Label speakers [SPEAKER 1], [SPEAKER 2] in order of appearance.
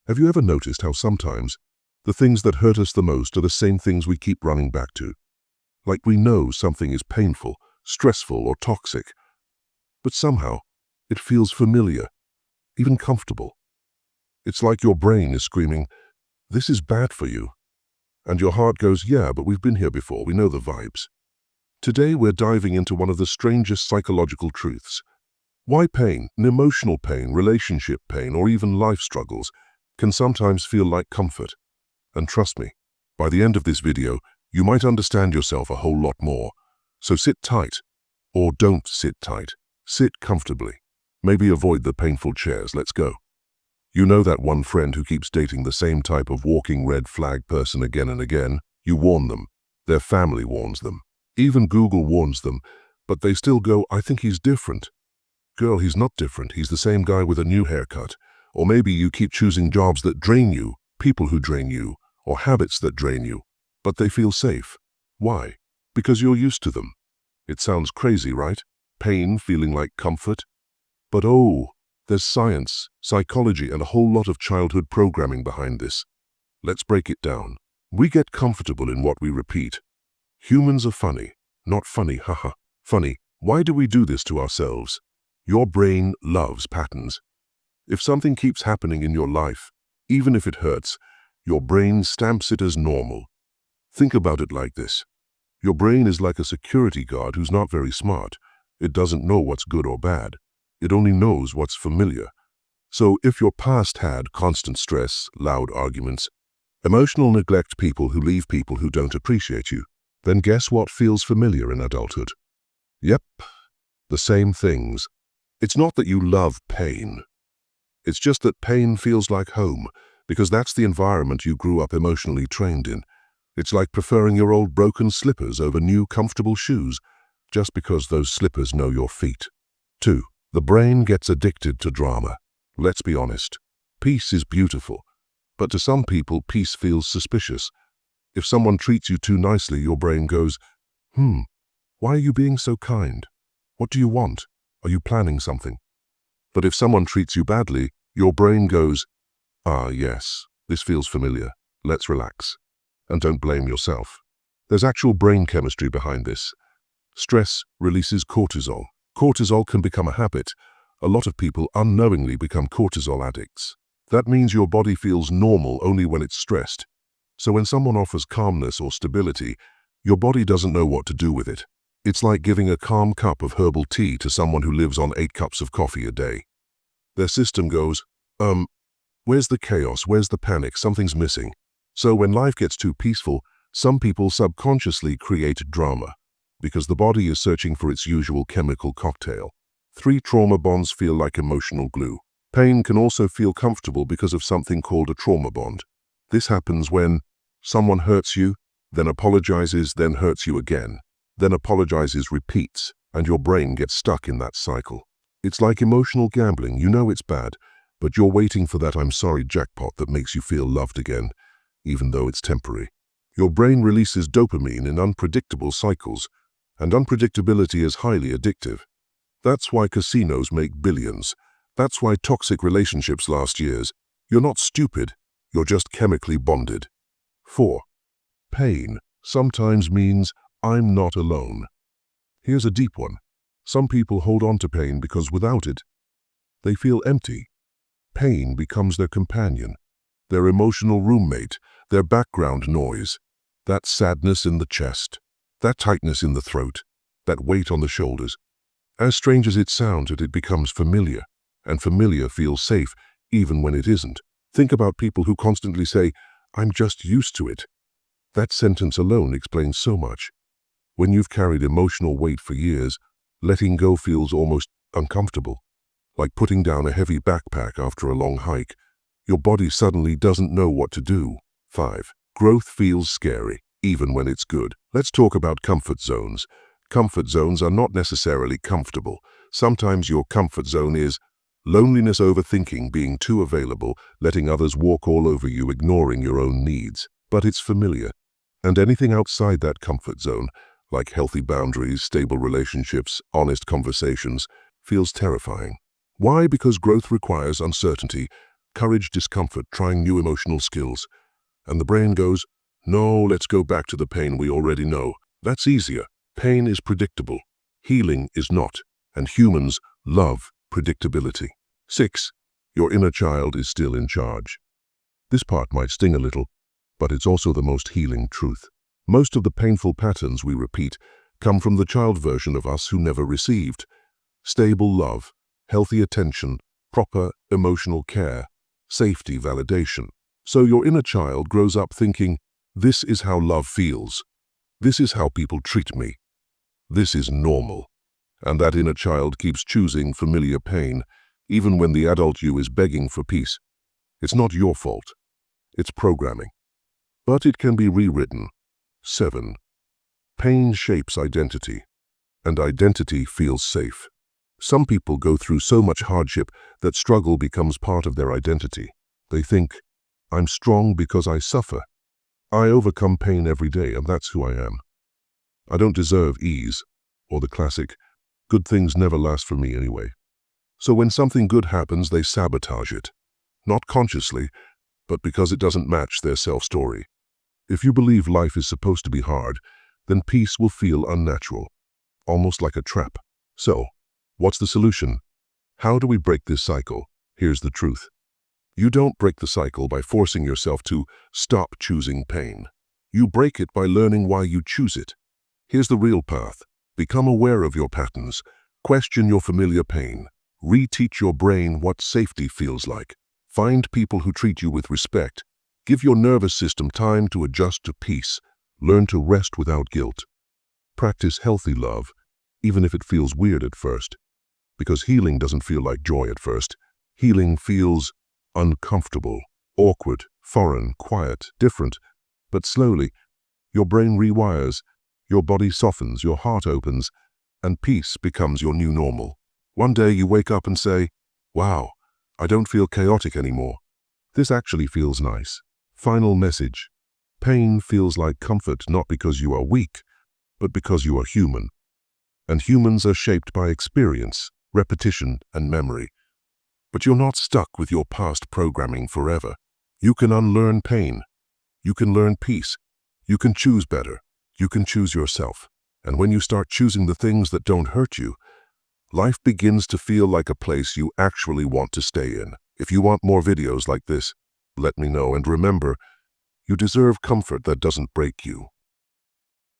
[SPEAKER 1] Have you ever noticed how sometimes the things that hurt us the most are the same things we keep running back to? Like we know something is painful, stressful, or toxic, but somehow it feels familiar, even comfortable. It's like your brain is screaming, "This is bad for you." And your heart goes, "Yeah, but we've been here before, we know the vibes." Today we're diving into one of the strangest psychological truths. Why pain, emotional pain, relationship pain, or even life struggles can sometimes feel like comfort. And trust me, by the end of this video, you might understand yourself a whole lot more. So sit tight, or don't sit tight. Sit comfortably. Maybe avoid the painful chairs. Let's go. You know that one friend who keeps dating the same type of walking red flag person again and again? You warn them. Their family warns them. Even Google warns them, but they still go, "I think he's different." Girl, he's not different. He's the same guy with a new haircut. Or maybe you keep choosing jobs that drain you, people who drain you, or habits that drain you, but they feel safe. Why? Because you're used to them. It sounds crazy, right? Pain feeling like comfort? But oh, there's science, psychology, and a whole lot of childhood programming behind this. Let's break it down. We get comfortable in what we repeat. Humans are funny. Not funny, haha. Funny. Why do we do this to ourselves? Your brain loves patterns. If something keeps happening in your life, even if it hurts, your brain stamps it as normal. Think about it like this. Your brain is like a security guard who's not very smart. It doesn't know what's good or bad. It only knows what's familiar. So if your past had constant stress, loud arguments, emotional neglect, people who leave, people who don't appreciate you, then guess what feels familiar in adulthood? Yep, the same things. It's not that you love pain. It's just that pain feels like home, because that's the environment you grew up emotionally trained in. It's like preferring your old broken slippers over new comfortable shoes, just because those slippers know your feet. 2. The brain gets addicted to drama. Let's be honest. Peace is beautiful, but to some people, peace feels suspicious. If someone treats you too nicely, your brain goes, why are you being so kind? What do you want? Are you planning something? But if someone treats you badly, your brain goes, "Ah, yes, this feels familiar. Let's relax." And don't blame yourself. There's actual brain chemistry behind this. Stress releases cortisol. Cortisol can become a habit. A lot of people unknowingly become cortisol addicts. That means your body feels normal only when it's stressed. So when someone offers calmness or stability, your body doesn't know what to do with it. It's like giving a calm cup of herbal tea to someone who lives on 8 cups of coffee a day. Their system goes, where's the chaos? Where's the panic? Something's missing. So when life gets too peaceful, some people subconsciously create drama, because the body is searching for its usual chemical cocktail. 3. Trauma bonds feel like emotional glue. Pain can also feel comfortable because of something called a trauma bond. This happens when someone hurts you, then apologizes, then hurts you again, then apologizes, repeats, and your brain gets stuck in that cycle. It's like emotional gambling. You know it's bad, but you're waiting for that "I'm sorry" jackpot that makes you feel loved again, even though it's temporary. Your brain releases dopamine in unpredictable cycles, and unpredictability is highly addictive. That's why casinos make billions. That's why toxic relationships last years. You're not stupid, you're just chemically bonded. 4. Pain sometimes means I'm not alone. Here's a deep one. Some people hold on to pain because without it, they feel empty. Pain becomes their companion, their emotional roommate, their background noise. That sadness in the chest, that tightness in the throat, that weight on the shoulders. As strange as it sounds, it becomes familiar, and familiar feels safe even when it isn't. Think about people who constantly say, "I'm just used to it." That sentence alone explains so much. When you've carried emotional weight for years, letting go feels almost uncomfortable, like putting down a heavy backpack after a long hike. Your body suddenly doesn't know what to do. 5. Growth feels scary, even when it's good. Let's talk about comfort zones. Comfort zones are not necessarily comfortable. Sometimes your comfort zone is loneliness, overthinking, being too available, letting others walk all over you, ignoring your own needs. But it's familiar. And anything outside that comfort zone, like healthy boundaries, stable relationships, honest conversations, feels terrifying. Why? Because growth requires uncertainty. courage, discomfort, trying new emotional skills. And the brain goes, no, let's go back to the pain we already know. That's easier. Pain is predictable. Healing is not. And humans love predictability. 6. Your inner child is still in charge. This part might sting a little, but it's also the most healing truth. Most of the painful patterns we repeat come from the child version of us who never received stable love, healthy attention, proper emotional care, safety validation. So your inner child grows up thinking, this is how love feels. This is how people treat me. This is normal. And that inner child keeps choosing familiar pain, even when the adult you is begging for peace. It's not your fault. It's programming. But it can be rewritten. 7. Pain shapes identity, and identity feels safe. Some people go through so much hardship that struggle becomes part of their identity. They think, I'm strong because I suffer. I overcome pain every day, and that's who I am. I don't deserve ease, or the classic, good things never last for me anyway. So when something good happens, they sabotage it. Not consciously, but because it doesn't match their self-story. If you believe life is supposed to be hard, then peace will feel unnatural, almost like a trap. So, what's the solution? How do we break this cycle? Here's the truth. You don't break the cycle by forcing yourself to stop choosing pain. You break it by learning why you choose it. Here's the real path. Become aware of your patterns. Question your familiar pain. Reteach your brain what safety feels like. Find people who treat you with respect. Give your nervous system time to adjust to peace. Learn to rest without guilt. Practice healthy love, even if it feels weird at first. Because healing doesn't feel like joy at first. Healing feels uncomfortable, awkward, foreign, quiet, different. But slowly, your brain rewires, your body softens, your heart opens, and peace becomes your new normal. One day you wake up and say, wow, I don't feel chaotic anymore. This actually feels nice. Final message. Pain feels like comfort not because you are weak, but because you are human. And humans are shaped by experience, repetition, and memory. But you're not stuck with your past programming forever. You can unlearn pain. You can learn peace. You can choose better. You can choose yourself. And when you start choosing the things that don't hurt you, life begins to feel like a place you actually want to stay in. If you want more videos like this, let me know, and remember, you deserve comfort that doesn't break you.